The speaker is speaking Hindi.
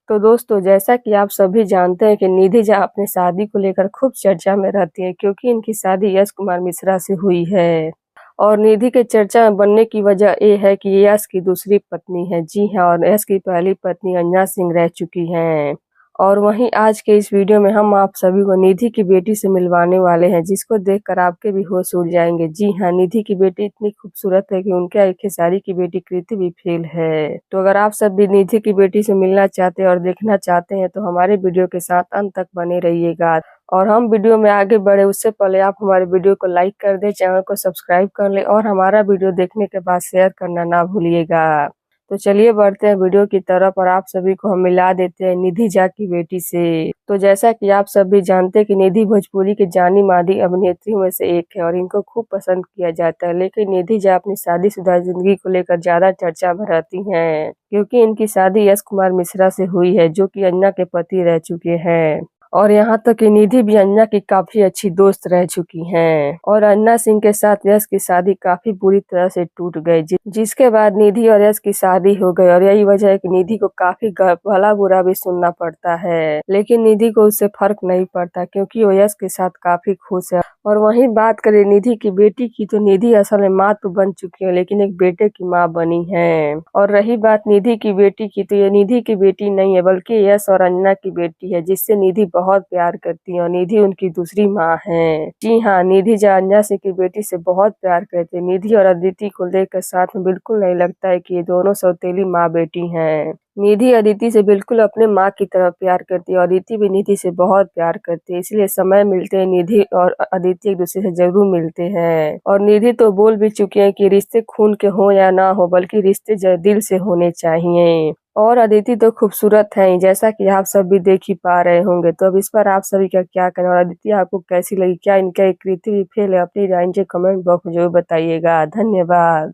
तो दोस्तों, जैसा कि आप सभी जानते हैं कि निधि झा अपनी शादी को लेकर खूब चर्चा में रहती हैं, क्योंकि इनकी शादी यश कुमार मिश्रा से हुई है। और निधि के चर्चा में बनने की वजह ये है कि ये यश की दूसरी पत्नी है। जी हाँ, और यश की पहली पत्नी अंजना सिंह रह चुकी हैं। और वहीं आज के इस वीडियो में हम आप सभी को निधि की बेटी से मिलवाने वाले हैं, जिसको देखकर आपके भी होश उड़ जाएंगे। जी हाँ, निधि की बेटी इतनी खूबसूरत है कि उनके खेसारी की बेटी कृति भी फेल है। तो अगर आप सब भी निधि की बेटी से मिलना चाहते हैं और देखना चाहते हैं तो हमारे वीडियो के साथ अंत तक बने रहिएगा। और हम वीडियो में आगे बढ़े उससे पहले आप हमारे वीडियो को लाइक कर दें, चैनल को सब्सक्राइब कर लें और हमारा वीडियो देखने के बाद शेयर करना ना भूलिएगा। तो चलिए बढ़ते हैं वीडियो की तरफ और आप सभी को हम मिला देते हैं निधि झा की बेटी से। तो जैसा कि आप सभी जानते हैं कि निधि भोजपुरी की जानी मानी अभिनेत्रियों में से एक है और इनको खूब पसंद किया जाता है। लेकिन निधि झा अपनी शादीशुदा जिंदगी को लेकर ज्यादा चर्चा में रहती हैं, क्योंकि इनकी शादी यश कुमार मिश्रा से हुई है, जो कि अंजना के पति रह चुके हैं। और यहाँ तक कि निधि भी अंजना की काफी अच्छी दोस्त रह चुकी हैं। और अंजना सिंह के साथ यश की शादी काफी बुरी तरह से टूट गई, जिसके बाद निधि और यश की शादी हो गई। और यही वजह है कि निधि को काफी भला बुरा भी सुनना पड़ता है, लेकिन निधि को उससे फर्क नहीं पड़ता, क्योंकि वो यश के साथ काफी खुश है। और वहीं बात करें निधि की बेटी की, तो निधि असल में माँ तो बन चुकी है, लेकिन एक बेटे की माँ बनी है। और रही बात निधि की बेटी की, तो ये निधि की बेटी नहीं है, बल्कि यश और अंजना की बेटी है, जिससे निधि बहुत प्यार करती है और निधि उनकी दूसरी माँ है। जी हाँ, निधि झा अंजना सिंह की बेटी से बहुत प्यार करते हैं। निधि और अदिति को लेकर साथ में बिल्कुल नहीं लगता है कि ये दोनों सौतेली माँ बेटी हैं। निधि अदिति से बिल्कुल अपने माँ की तरह प्यार करती है और अदिति भी निधि से बहुत प्यार करती है। इसलिए समय मिलते हैं निधि और अदिति एक दूसरे से जरूर मिलते हैं। और निधि तो बोल भी चुके हैं कि रिश्ते खून के हो या ना हो, बल्कि रिश्ते दिल से होने चाहिए। और अदिति तो खूबसूरत है, जैसा कि आप सब भी देख ही पा रहे होंगे। तो अब इस पर आप सभी का क्या कहना और अदिति आपको कैसी लगी? क्या इनका कृति भी फेल है? अपनी राय कमेंट बॉक्स में जरूर बताइएगा। धन्यवाद।